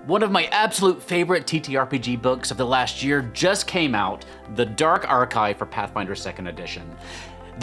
One of my absolute favorite TTRPG books of the last year just came out, The Dark Archive for Pathfinder 2nd Edition.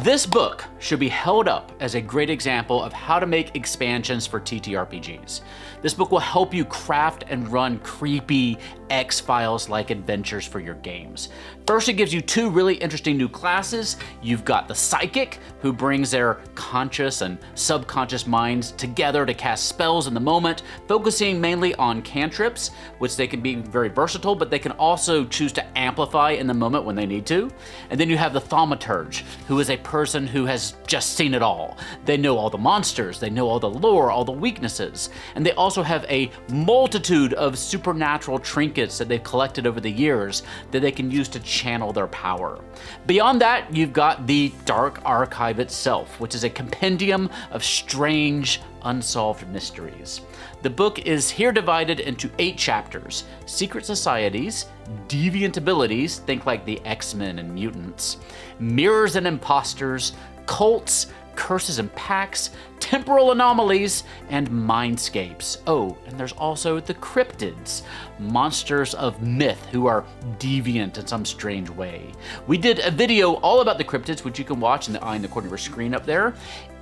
This book should be held up as a great example of how to make expansions for TTRPGs. This book will help you craft and run creepy X-Files-like adventures for your games. First, it gives you two really interesting new classes. You've got the Psychic, who brings their conscious and subconscious minds together to cast spells in the moment, focusing mainly on cantrips, which they can be very versatile, but they can also choose to amplify in the moment when they need to. And then you have the Thaumaturge, who is a person who has just seen it all. They know all the monsters, they know all the lore, all the weaknesses, and they also have a multitude of supernatural trinkets that they've collected over the years that they can use to channel their power. Beyond that, you've got the Dark Archive itself, which is a compendium of strange, unsolved mysteries. The book is here divided into 8 chapters: secret societies, deviant abilities, think like the X-Men and mutants, mirrors and imposters, cults, curses and pacts, temporal anomalies, and mindscapes. Oh, and there's also the Cryptids, monsters of myth who are deviant in some strange way. We did a video all about the Cryptids, which you can watch in the eye in the corner of your screen up there.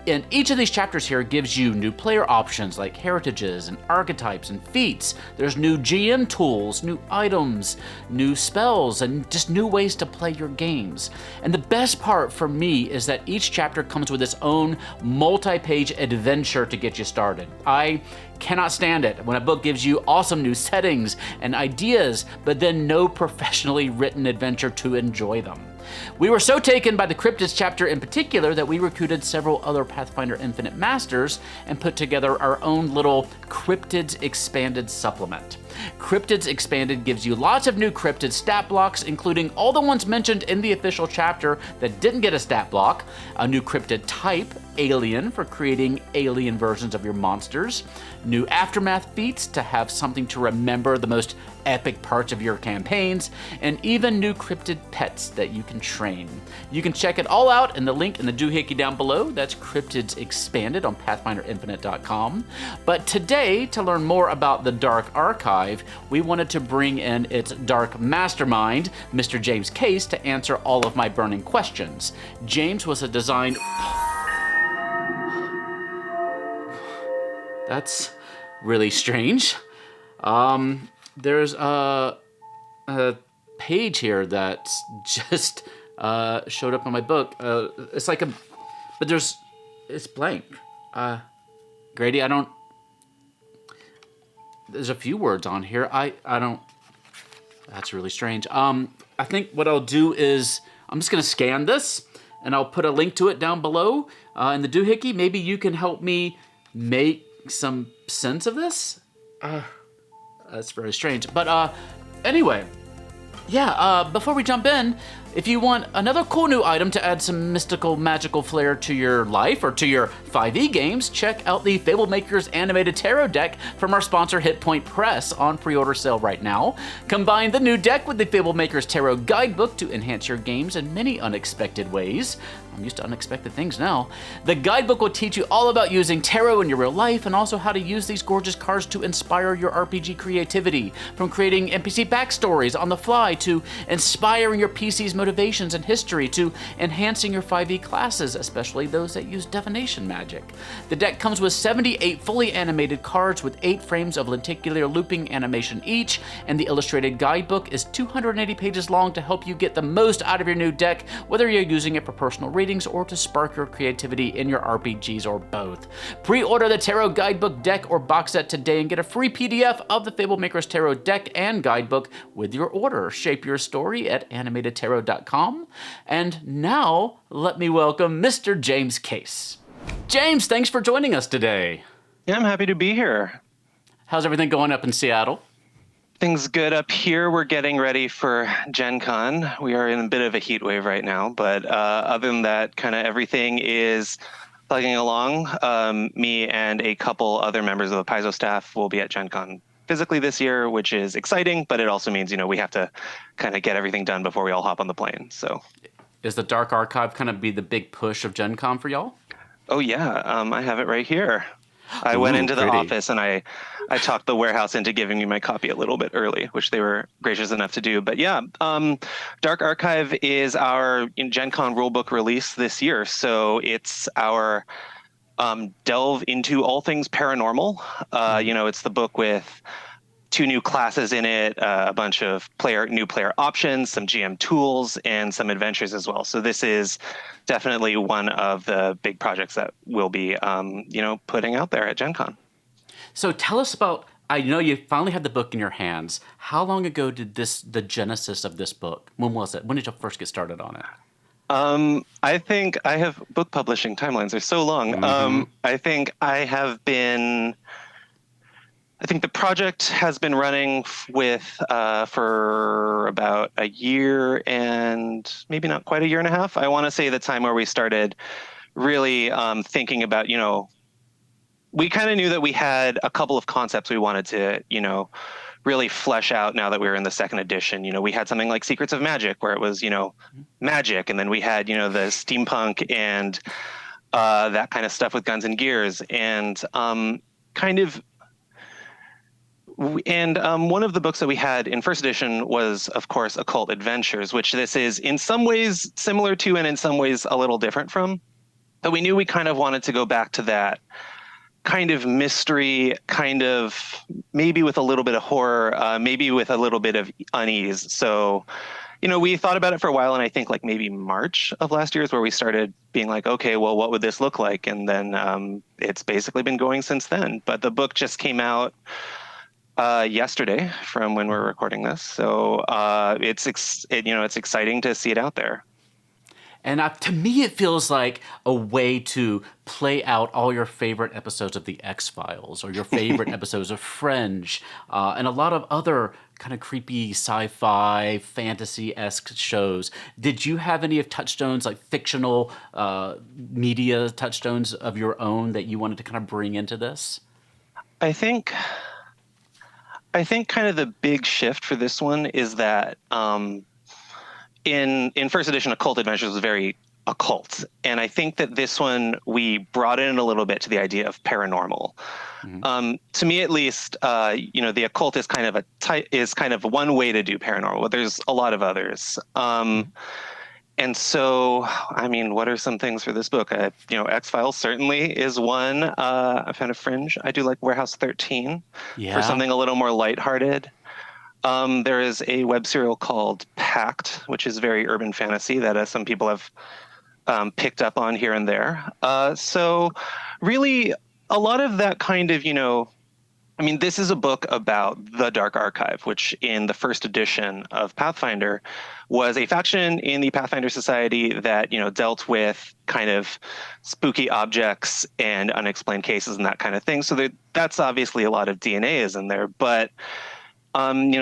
And each of these chapters here gives you new player options like heritages and archetypes and feats. There's new GM tools, new items, new spells, and just new ways to play your games. And the best part for me is that each chapter comes with its own multi-page adventure to get you started. I cannot stand it when a book gives you awesome new settings and ideas, but then no professionally written adventure to enjoy them. We were so taken by the Cryptids chapter in particular that we recruited several other Pathfinder Infinite masters and put together our own little Cryptids Expanded supplement. Cryptids Expanded gives you lots of new cryptid stat blocks, including all the ones mentioned in the official chapter that didn't get a stat block, a new cryptid type, Alien, for creating alien versions of your monsters, new Aftermath feats to have something to remember the most epic parts of your campaigns, and even new cryptid pets that you can train. You can check it all out in the link in the doohickey down below. That's Cryptids Expanded on PathfinderInfinite.com. But today, to learn more about the Dark Archive, we wanted to bring in its Dark Mastermind, Mr. James Case, to answer all of my burning questions. James was a design... That's really strange. There's a page here that just showed up on my book. It's like it's blank. Grady, there's a few words on here. I don't, that's really strange. I think what I'll do is I'm just gonna scan this and I'll put a link to it down below in the doohickey. Maybe you can help me make some sense of this. That's very strange. But anyway, yeah, before we jump in, if you want another cool new item to add some mystical, magical flair to your life or to your 5e games, check out the Fablemaker's animated tarot deck from our sponsor Hit Point Press on pre-order sale right now. Combine the new deck with the Fablemaker's tarot guidebook to enhance your games in many unexpected ways. I'm used to unexpected things now. The guidebook will teach you all about using tarot in your real life and also how to use these gorgeous cards to inspire your RPG creativity, from creating NPC backstories on the fly to inspiring your PC's motivations and history to enhancing your 5e classes, especially those that use divination magic. The deck comes with 78 fully animated cards with 8 frames of lenticular looping animation each, and the illustrated guidebook is 280 pages long to help you get the most out of your new deck, whether you're using it for personal readings or to spark your creativity in your RPGs or both. Pre-order the Tarot Guidebook deck or box set today and get a free PDF of the Fablemaker's Tarot deck and guidebook with your order. Shape your story at animatedtarot.com. And now, let me welcome Mr. James Case. James, thanks for joining us today. Yeah, I'm happy to be here. How's everything going up in Seattle? Things good up here. We're getting ready for Gen Con. We are in a bit of a heat wave right now, but other than that, kind of everything is plugging along. Me and a couple other members of the Paizo staff will be at Gen Con physically this year, which is exciting, but it also means, we have to kind of get everything done before we all hop on the plane. So, is the Dark Archive kind of be the big push of Gen Con for y'all? Oh yeah, I have it right here. I went Ooh, into the pretty. office and I talked the warehouse into giving me my copy a little bit early, which they were gracious enough to do. But yeah, Dark Archive is our Gen Con rulebook release this year. So it's our delve into all things paranormal. It's the book with two new classes in it, a bunch of new player options, some GM tools, and some adventures as well. So this is definitely one of the big projects that we'll be, putting out there at Gen Con. So tell us about. I know you finally had the book in your hands. How long ago did the genesis of this book? When was it? When did you first get started on it? I think I have book publishing timelines are so long. I think the project has been running for about a year and maybe not quite a year and a half. I want to say the time where we started really thinking about, we kind of knew that we had a couple of concepts we wanted to, really flesh out now that we were in the second edition. We had something like Secrets of Magic where it was, magic. And then we had, the steampunk and that kind of stuff with guns and gears. And one of the books that we had in first edition was, of course, Occult Adventures, which this is in some ways similar to and in some ways a little different from. But we knew we kind of wanted to go back to that kind of mystery, kind of maybe with a little bit of horror, maybe with a little bit of unease. So, we thought about it for a while, and I think like maybe March of last year is where we started being like, okay, well, what would this look like? And then it's basically been going since then. But the book just came out yesterday from when we're recording this. So it's exciting to see it out there. And to me, it feels like a way to play out all your favorite episodes of The X-Files or your favorite episodes of Fringe and a lot of other kind of creepy sci-fi, fantasy-esque shows. Did you have any of touchstones, like fictional media touchstones of your own that you wanted to kind of bring into this? I think kind of the big shift for this one is that in first edition, Occult Adventures was very occult, and I think that this one we brought in a little bit to the idea of paranormal. To me, at least, the occult is kind of one way to do paranormal, but there's a lot of others. And so, I mean, what are some things for this book? X-Files certainly is one. I found a Fringe. I do like Warehouse 13 for something a little more lighthearted. There is a web serial called Pact, which is very urban fantasy that some people have picked up on here and there. So really, a lot of that kind of, this is a book about the Dark Archive, which in the first edition of Pathfinder was a faction in the Pathfinder Society that, dealt with kind of spooky objects and unexplained cases and that kind of thing. So that's obviously a lot of DNA is in there. But,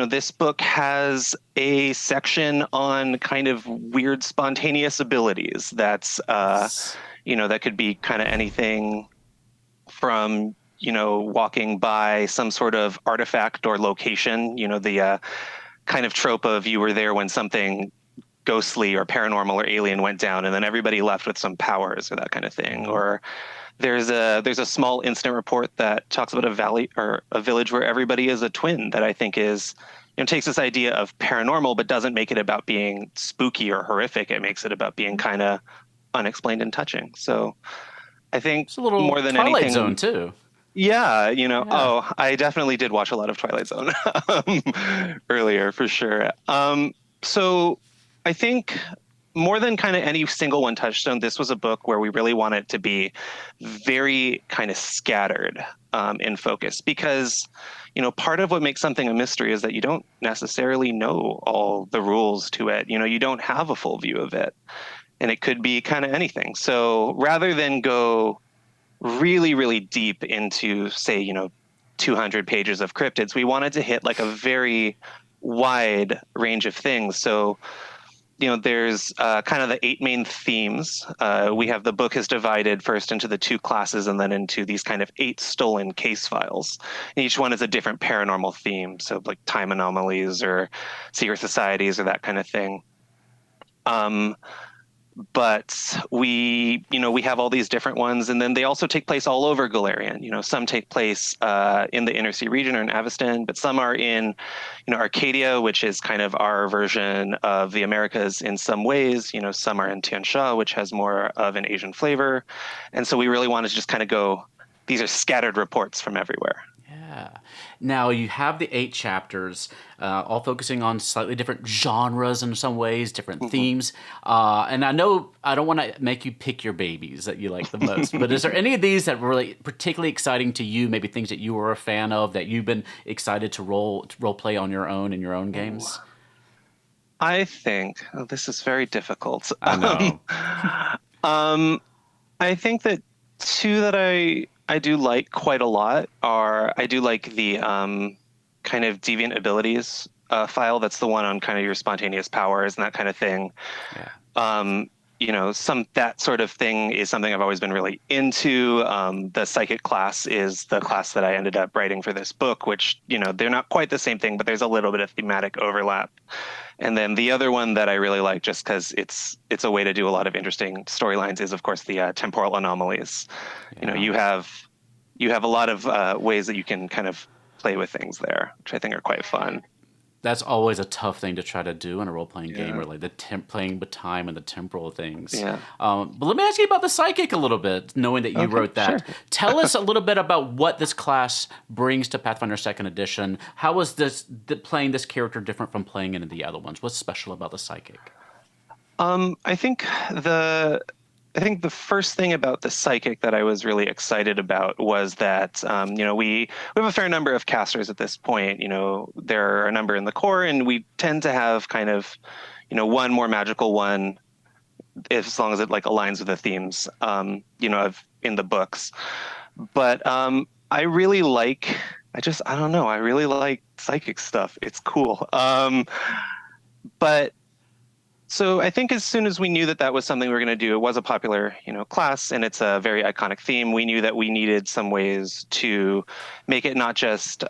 this book has a section on kind of weird spontaneous abilities that's, that could be kind of anything from walking by some sort of artifact or location, the kind of trope of you were there when something ghostly or paranormal or alien went down and then everybody left with some powers or that kind of thing. Or there's a small incident report that talks about a valley or a village where everybody is a twin that I think is, takes this idea of paranormal, but doesn't make it about being spooky or horrific. It makes it about being kind of unexplained and touching. So I think It's a little more than Twilight anything, Zone too. yeah, I definitely did watch a lot of Twilight Zone earlier for sure. So I think more than kind of any single one touchstone, this was a book where we really wanted to be very kind of scattered in focus because, part of what makes something a mystery is that you don't necessarily know all the rules to it. You don't have a full view of it, and it could be kind of anything. So rather than go really, really deep into, say, 200 pages of cryptids, we wanted to hit like a very wide range of things. So, there's kind of the 8 main themes. We have the book is divided first into the 2 classes and then into these kind of 8 stolen case files. And each one is a different paranormal theme. So like time anomalies or secret societies or that kind of thing. but we have all these different ones, and then they also take place all over Galarian. Some take place in the Inner Sea region or in Avestan, but some are in Arcadia, which is kind of our version of the Americas in some ways. Some are in Tian Sha, which has more of an Asian flavor, and so we really wanted to just kind of go. These are scattered reports from everywhere. Yeah. Now you have the 8 chapters, all focusing on slightly different genres in some ways, different themes. And I know I don't want to make you pick your babies that you like the most, but is there any of these that were really particularly exciting to you? Maybe things that you were a fan of that you've been excited to role play on your own in your own games? I think this is very difficult. I know. I think that two that I do like quite a lot are I do like the kind of deviant abilities file. That's the one on kind of your spontaneous powers and that kind of thing. Yeah. That sort of thing is something I've always been really into. The psychic class is the class that I ended up writing for this book, which they're not quite the same thing, but there's a little bit of thematic overlap. And then the other one that I really like, just because it's a way to do a lot of interesting storylines, is of course the temporal anomalies. Yeah. You have a lot of ways that you can kind of play with things there, which I think are quite fun. That's always a tough thing to try to do in a role playing game, Yeah. or like the playing with time and the temporal things. Yeah. But let me ask you about the psychic a little bit, knowing that you wrote that. Sure. Tell us a little bit about what this class brings to Pathfinder Second Edition. How is playing this character different from playing any of the other ones? What's special about the psychic? I think the first thing about the psychic that I was really excited about was that we have a fair number of casters at this point. There are a number in the core, and we tend to have kind of one more magical one, as long as it like aligns with the themes of in the books. But I really like. I don't know. I really like psychic stuff. It's cool. But so I think as soon as we knew that was something we were going to do, it was a popular, class, and it's a very iconic theme. We knew that we needed some ways to make it not just,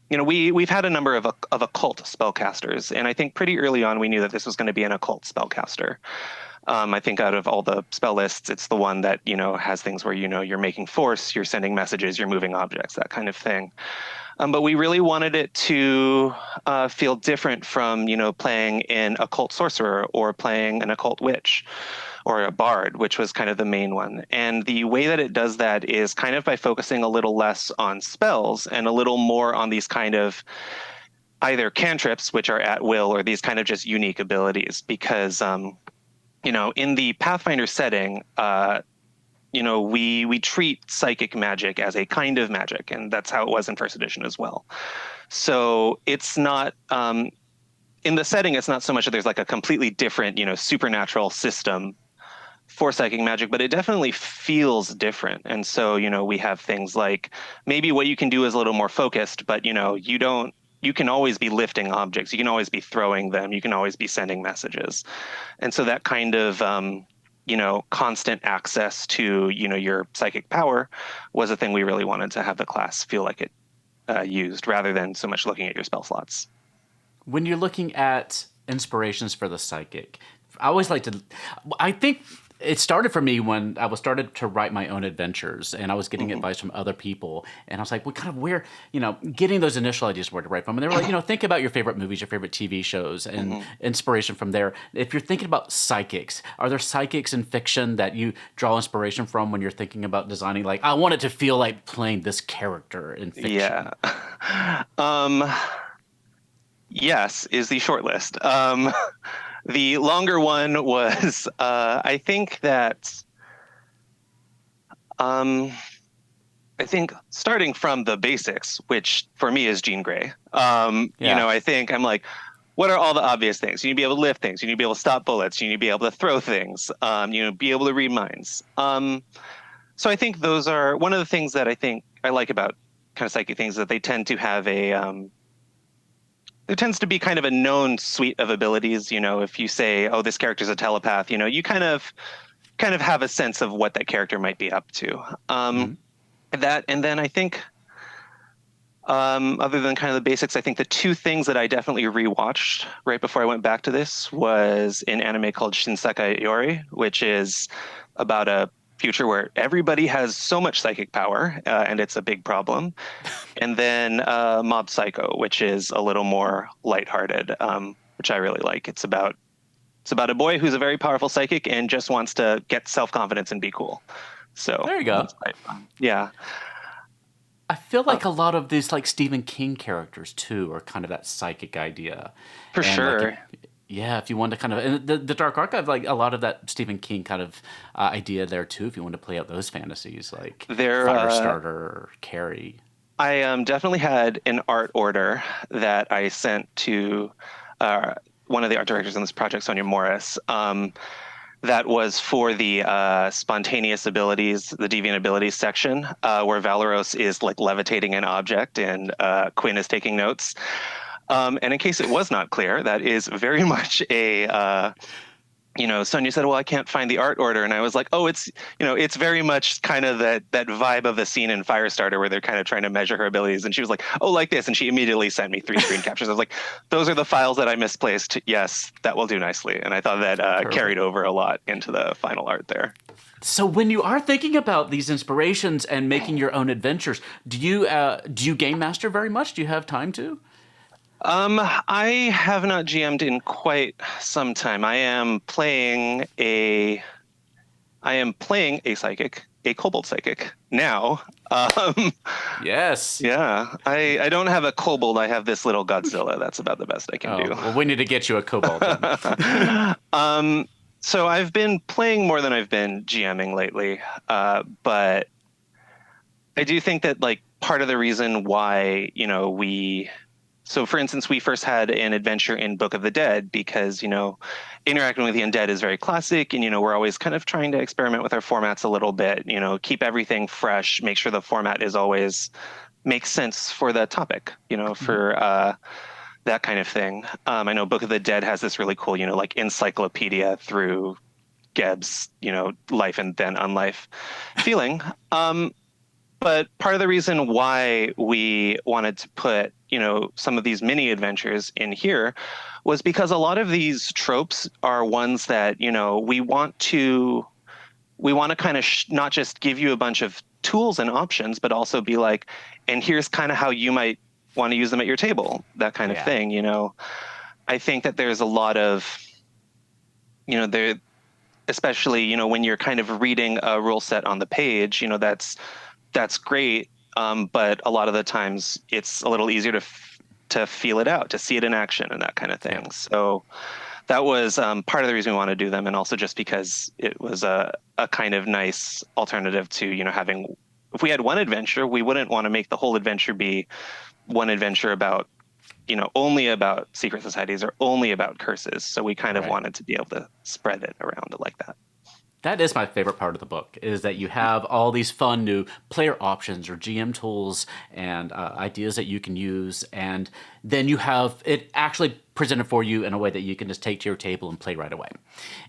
we've had a number of occult spellcasters, and I think pretty early on we knew that this was going to be an occult spellcaster. I think out of all the spell lists, it's the one that has things where you're making force, you're sending messages, you're moving objects, that kind of thing. But we really wanted it to feel different from, playing an occult sorcerer or playing an occult witch or a bard, which was kind of the main one. And the way that it does that is kind of by focusing a little less on spells and a little more on these kind of either cantrips, which are at will, or these kind of just unique abilities. Because, in the Pathfinder setting, we treat psychic magic as a kind of magic, and that's how it was in first edition as well. So it's not in the setting. It's not so much that there's like a completely different, supernatural system for psychic magic, but it definitely feels different. And so, we have things like maybe what you can do is a little more focused, but you can always be lifting objects. You can always be throwing them. You can always be sending messages. And so that kind of constant access to, your psychic power was a thing we really wanted to have the class feel like it used, rather than so much looking at your spell slots. When you're looking at inspirations for the psychic, I think it started for me when I was started to write my own adventures, and I was getting advice from other people, and I was like, getting those initial ideas where to write from. And they were like, think about your favorite movies, your favorite TV shows, and inspiration from there. If you're thinking about psychics, are there psychics in fiction that you draw inspiration from when you're thinking about designing? Like, I want it to feel like playing this character in fiction. Yeah. Yes, is the short list. The longer one was, I think starting from the basics, which for me is Jean Grey. I think I'm like, what are all the obvious things? You need to be able to lift things. You need to be able to stop bullets. You need to be able to throw things. Be able to read minds. So I think those are one of the things that I think I like about kind of psychic things, that they tend to have there tends to be kind of a known suite of abilities. If you say, oh, this character's a telepath, you kind of have a sense of what that character might be up to. And then I think Other than kind of the basics, I think the two things that I definitely rewatched right before I went back to this was an anime called Shinsekai Iori, which is about a future where everybody has so much psychic power, and it's a big problem. And then Mob Psycho, which is a little more lighthearted, which I really like. It's about a boy who's a very powerful psychic and just wants to get self-confidence and be cool. So There you go. that's quite fun. Yeah. I feel Uh, like a lot of these like Stephen King characters too are kind of that psychic idea, for and like sure. yeah, if you want to kind of and the Dark Archive, like a lot of that Stephen King kind of idea there too. If you want to play out those fantasies like There, Firestarter or Carrie. I definitely had an art order that I sent to one of the art directors on this project, Sonia Morris. That was for the spontaneous abilities, the deviant abilities section, where Valeros is like levitating an object and Quinn is taking notes. And in case it was not clear, that is very much Sonia said, well, I can't find the art order. And I was like, oh, it's very much kind of that vibe of the scene in Firestarter where they're kind of trying to measure her abilities. And she was like, oh, like this. And she immediately sent me 3 screen captures. I was like, those are the files that I misplaced. Yes, that will do nicely. And I thought that carried Perfect. over a lot into the final art there. So when you are thinking about these inspirations and making your own adventures, do you game master very much? Do you have time to? I have not GM'd in quite some time. I am playing a psychic, a kobold psychic now. Um, Yes. yeah, I don't have a kobold. I have this little Godzilla. That's about the best I can Oh do. well, we need to get you a Cobalt then. um, so I've been playing more than I've been GMing lately, but I do think that like part of the reason why so for instance, we first had an adventure in Book of the Dead because interacting with the undead is very classic, and we're always kind of trying to experiment with our formats a little bit. Keep everything fresh, make sure the format is always makes sense for the topic. For that kind of thing. I know Book of the Dead has this really cool, like encyclopedia through Geb's, life and then unlife feeling. But part of the reason why we wanted to put, some of these mini adventures in here was because a lot of these tropes are ones that, we want to kind of not just give you a bunch of tools and options, but also be like, and here's kind of how you might want to use them at your table, that kind of Yeah. thing. I think that there's a lot of, there, especially, when you're kind of reading a rule set on the page, that's great. But a lot of the times it's a little easier to feel it out, to see it in action and that kind of Yeah. thing. So that was part of the reason we want to do them, and also just because it was a kind of nice alternative to having. If we had one adventure, we wouldn't want to make the whole adventure be one adventure about only about secret societies or only about curses. So we kind of Right. wanted to be able to spread it around like that. That is my favorite part of the book is that you have all these fun new player options or GM tools and ideas that you can use, and then you have it actually presented for you in a way that you can just take to your table and play right away.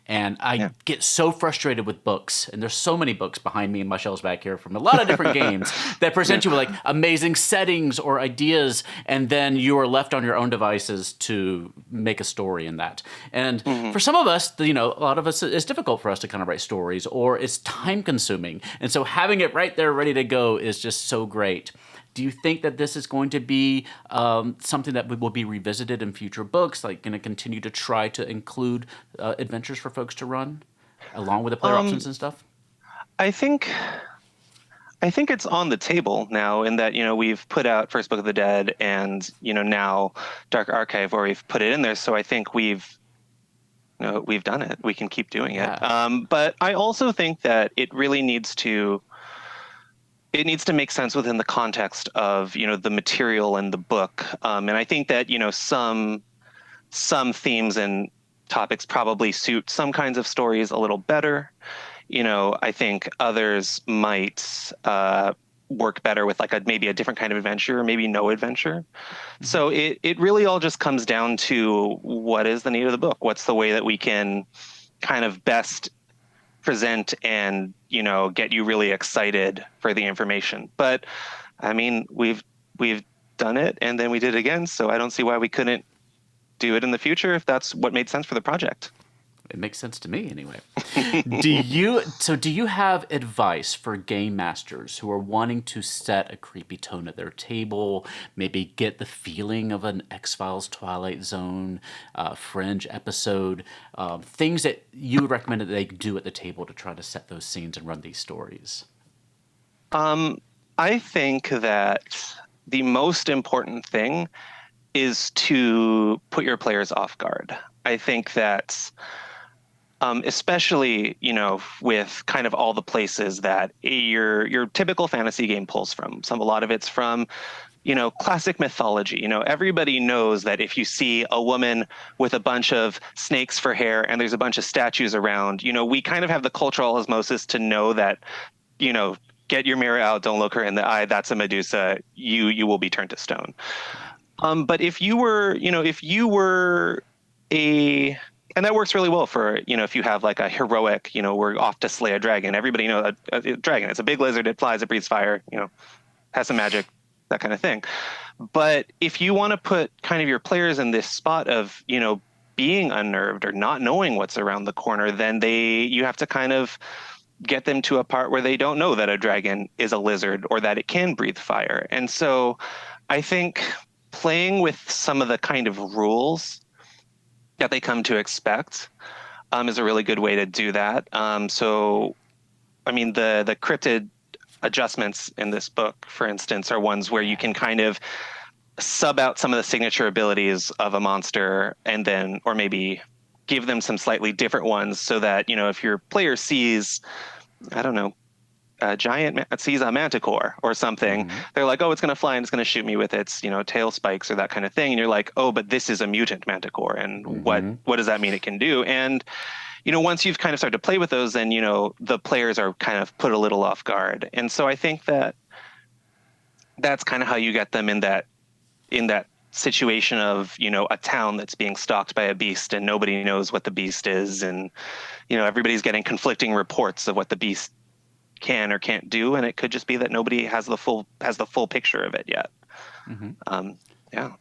And I Yeah. get so frustrated with books, and there's so many books behind me in my shelves back here from a lot of different games that present you with like amazing settings or ideas, and then you are left on your own devices to make a story in that. And Hmm. for some of us, a lot of us, it's difficult for us to kind of write stories, or it's time consuming. And so having it right there ready to go is just so great. Do you think that this is going to be something that will be revisited in future books? Like, going to continue to try to include adventures for folks to run along with the player options Um, and stuff? I think it's on the table now in that we've put out First Book of the Dead and now Dark Archive where we've put it in there. So I think we've done it. We can keep doing it. Yeah. But I also think that it needs to make sense within the context of the material in the book. And I think that some themes and topics probably suit some kinds of stories a little better. I think others might work better with like maybe a different kind of adventure, or maybe no adventure. Mhm. So it really all just comes down to what is the need of the book? What's the way that we can kind of best present and, get you really excited for the information. But I mean, we've done it, and then we did it again. So I don't see why we couldn't do it in the future if that's what made sense for the project. It makes sense to me anyway. Do you have advice for game masters who are wanting to set a creepy tone at their table, maybe get the feeling of an X-Files Twilight Zone Fringe episode, things that you would recommend that they do at the table to try to set those scenes and run these stories? I think that the most important thing is to put your players off guard. I think that especially, with kind of all the places that your typical fantasy game pulls from. A lot of it's from, classic mythology. Everybody knows that if you see a woman with a bunch of snakes for hair and there's a bunch of statues around, we kind of have the cultural osmosis to know that, get your mirror out, don't look her in the eye. That's a Medusa. You will be turned to stone. But if you were a and that works really well for, if you have like a heroic, we're off to slay a dragon. Everybody knows a dragon. It's a big lizard. It flies. It breathes fire. Has some magic, that kind of thing. But if you want to put kind of your players in this spot of, being unnerved or not knowing what's around the corner, then you have to kind of get them to a part where they don't know that a dragon is a lizard or that it can breathe fire. And so I think playing with some of the kind of rules that they come to expect is a really good way to do that. So, I mean, the cryptid adjustments in this book, for instance, are ones where you can kind of sub out some of the signature abilities of a monster and then, or maybe give them some slightly different ones so that, if your player sees, I don't know, a giant sees a manticore or something, they're like, oh, it's going to fly and it's going to shoot me with its, tail spikes or that kind of thing. And you're like, oh, but this is a mutant manticore. And what does that mean it can do? And, once you've kind of started to play with those, then, the players are kind of put a little off guard. And so I think that that's kind of how you get them in that situation of, a town that's being stalked by a beast and nobody knows what the beast is. And, everybody's getting conflicting reports of what the beast can or can't do, and it could just be that nobody has the full picture of it yet. Yeah.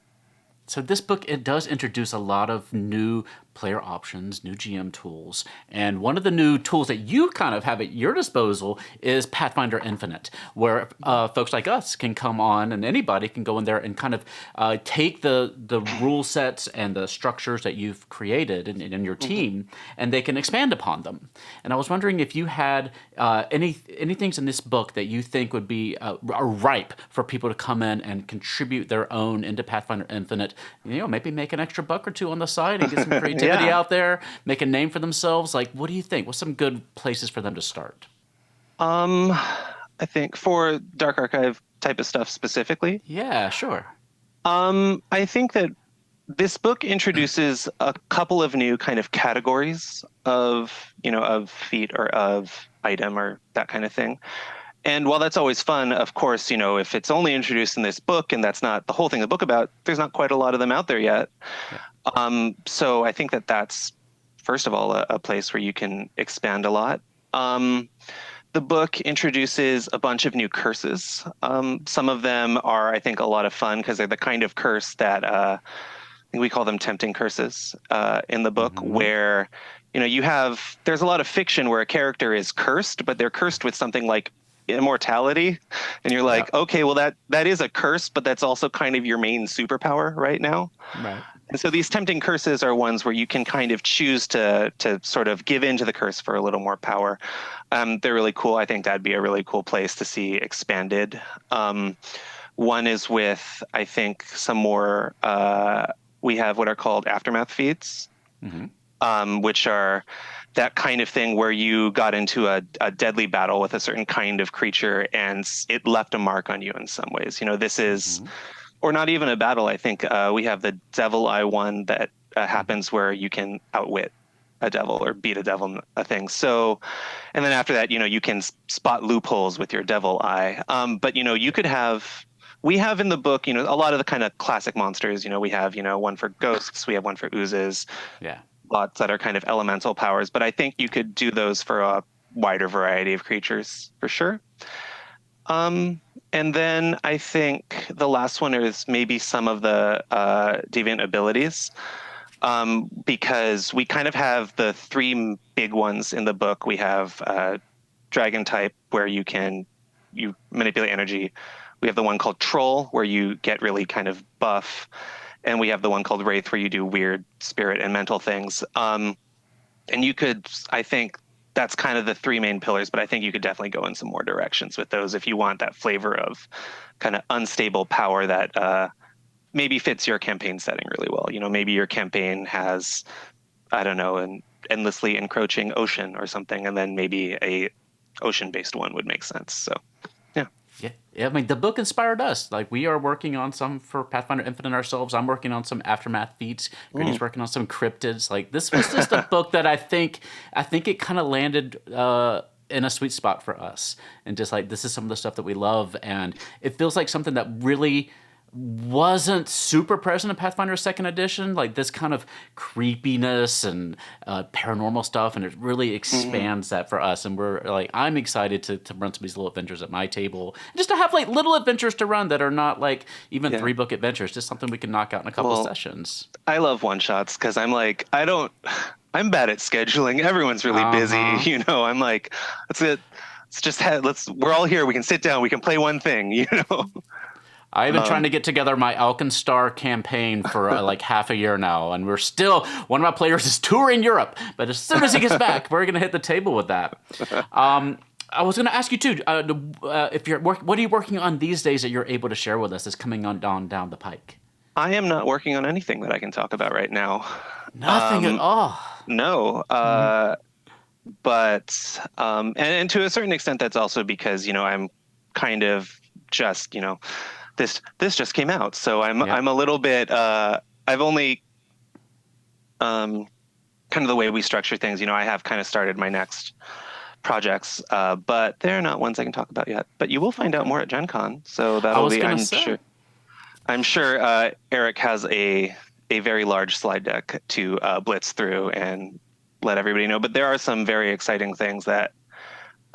So this book, it does introduce a lot of new player options, new GM tools, and one of the new tools that you kind of have at your disposal is Pathfinder Infinite, where folks like us can come on, and anybody can go in there and kind of take the rule sets and the structures that you've created in your team, and they can expand upon them. And I was wondering if you had any things in this book that you think would be are ripe for people to come in and contribute their own into Pathfinder Infinite. Maybe make an extra buck or two on the side and get some creativity out there, make a name for themselves. Like, what do you think? What's some good places for them to start? I think for Dark Archive type of stuff specifically. Yeah, sure. I think that this book introduces a couple of new kind of categories of feat or of item or that kind of thing. And while that's always fun, of course, if it's only introduced in this book and that's not the whole thing the book about, there's not quite a lot of them out there yet. Yeah. So I think that that's, first of all, a place where you can expand a lot. The book introduces a bunch of new curses. Some of them are, I think, a lot of fun because they're the kind of curse that I think we call them tempting curses in the book, where there's a lot of fiction where a character is cursed, but they're cursed with something like immortality, and you're like, okay, well that is a curse, but that's also kind of your main superpower right now. Right. And so these tempting curses are ones where you can kind of choose to sort of give in to the curse for a little more power. They're really cool. I think that'd be a really cool place to see expanded. One is with, I think, some more, we have what are called aftermath feats, which are that kind of thing where you got into a deadly battle with a certain kind of creature and it left a mark on you in some ways. This is, or not even a battle. I think we have the Devil Eye one that happens where you can outwit a devil or beat a devil, a thing. So, and then after that, you can spot loopholes with your Devil Eye. But, you could have, we have in the book, a lot of the kind of classic monsters. We have, one for ghosts, we have one for oozes. Yeah. Lots that are kind of elemental powers, but I think you could do those for a wider variety of creatures for sure. And then I think the last one is maybe some of the deviant abilities, because we kind of have the three big ones in the book. We have dragon type, where you manipulate energy. We have the one called troll, where you get really kind of buff, and we have the one called wraith, where you do weird spirit and mental things. And you could, I think, that's kind of the three main pillars, but I think you could definitely go in some more directions with those if you want that flavor of kind of unstable power that maybe fits your campaign setting really well. Maybe your campaign has, I don't know, an endlessly encroaching ocean or something, and then maybe a ocean-based one would make sense. So, yeah. Yeah, I mean, the book inspired us. Like, we are working on some for Pathfinder Infinite ourselves. I'm working on some Aftermath feats. Grady's working on some cryptids. Like, this was just a book that I think it kind of landed in a sweet spot for us. And just like, this is some of the stuff that we love. And it feels like something that really wasn't super present in Pathfinder 2nd Edition, like this kind of creepiness and paranormal stuff, and it really expands that for us. And we're like, I'm excited to run some of these little adventures at my table, just to have like little adventures to run that are not like even 3-book adventures, just something we can knock out in a couple of sessions. I love one-shots because I'm like, I'm bad at scheduling. Everyone's really busy, I'm like, we're all here. We can sit down. We can play one thing, I've been trying to get together my Alkenstar campaign for like half a year now, and one of my players is touring Europe, but as soon as he gets back, we're going to hit the table with that. I was going to ask you too, what are you working on these days that you're able to share with us that's coming on down the pike? I am not working on anything that I can talk about right now. Nothing at all? No. But, and to a certain extent, that's also because, I'm kind of just, this just came out, so I'm a little bit. I've only kind of the way we structure things. I have kind of started my next projects, but they're not ones I can talk about yet. But you will find out more at Gen Con, so that'll be. I'm sure Eric has a very large slide deck to blitz through and let everybody know. But there are some very exciting things that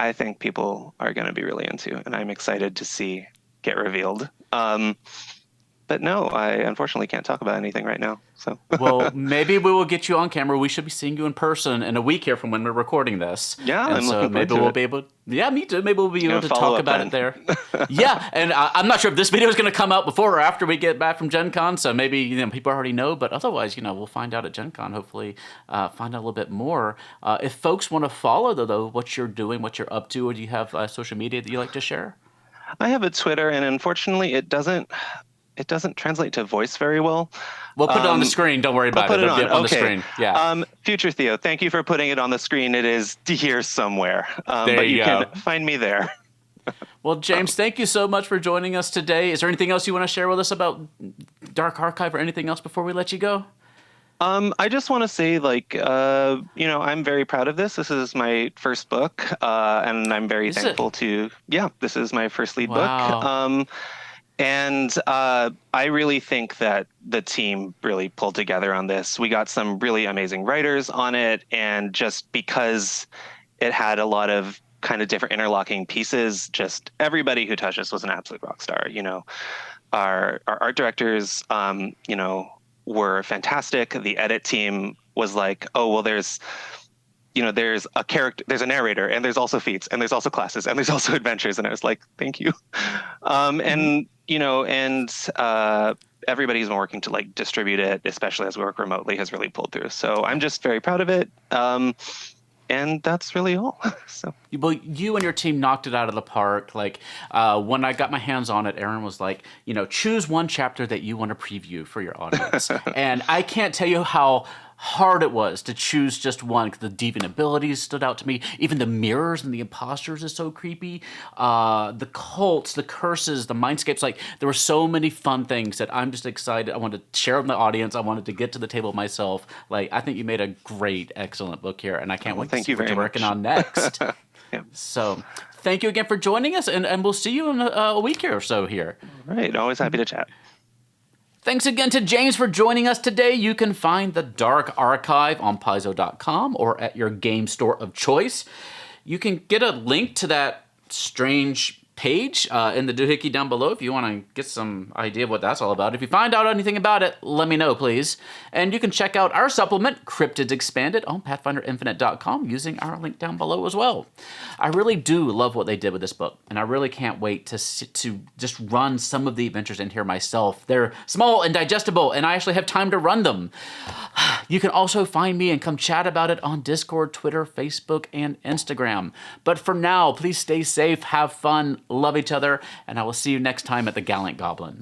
I think people are going to be really into, and I'm excited to see get revealed. But no, I unfortunately can't talk about anything right now. So well, maybe we will get you on camera. We should be seeing you in person in a week here from when we're recording this. Yeah, and so maybe we'll be able. Yeah, me too. Maybe we'll be able to talk about it there. Yeah, and I'm not sure if this video is going to come out before or after we get back from Gen Con. So maybe people already know, but otherwise, we'll find out at Gen Con. Hopefully, find out a little bit more. If folks want to follow though, what you're doing, what you're up to, or do you have social media that you like to share? I have a Twitter, and unfortunately, it doesn't translate to voice very well. We'll put it on the screen. Don't worry about it. It'll be up on the screen. Yeah. Future Theo, thank you for putting it on the screen. It is here somewhere. But you can find me there. Well, James, thank you so much for joining us today. Is there anything else you want to share with us about Dark Archive or anything else before we let you go? I just want to say, I'm very proud of this. This is my first book, and I'm very thankful to. Yeah, this is my first lead book. And I really think that the team really pulled together on this. We got some really amazing writers on it, and just because it had a lot of kind of different interlocking pieces, just everybody who touched this was an absolute rock star. Our art directors, were fantastic. The edit team was like, oh, well, there's a character, there's a narrator, and there's also feats, and there's also classes, and there's also adventures. And I was like, thank you. And everybody's been working to distribute it, especially as we work remotely, has really pulled through. So I'm just very proud of it. And that's really all. So, well, you and your team knocked it out of the park. When I got my hands on it, Aaron was like, choose one chapter that you want to preview for your audience. And I can't tell you how hard it was to choose just one, because the deviant abilities stood out to me. Even the mirrors and the imposters is so creepy. The cults, the curses, the mindscapes, there were so many fun things that I'm just excited. I wanted to share with the audience. I wanted to get to the table myself. I think you made a great, excellent book here, and I can't wait to see what you're working on next. Yeah. So thank you again for joining us, and we'll see you in a week or so here. All right. Always happy to chat. Thanks again to James for joining us today. You can find the Dark Archive on Paizo.com or at your game store of choice. You can get a link to that strange page in the doohickey down below if you want to get some idea of what that's all about. If you find out anything about it, let me know, please. And you can check out our supplement, Cryptids Expanded, on PathfinderInfinite.com using our link down below as well. I really do love what they did with this book, and I really can't wait to just run some of the adventures in here myself. They're small and digestible, and I actually have time to run them. You can also find me and come chat about it on Discord, Twitter, Facebook, and Instagram. But for now, please stay safe, have fun, love each other, and I will see you next time at the Gallant Goblin.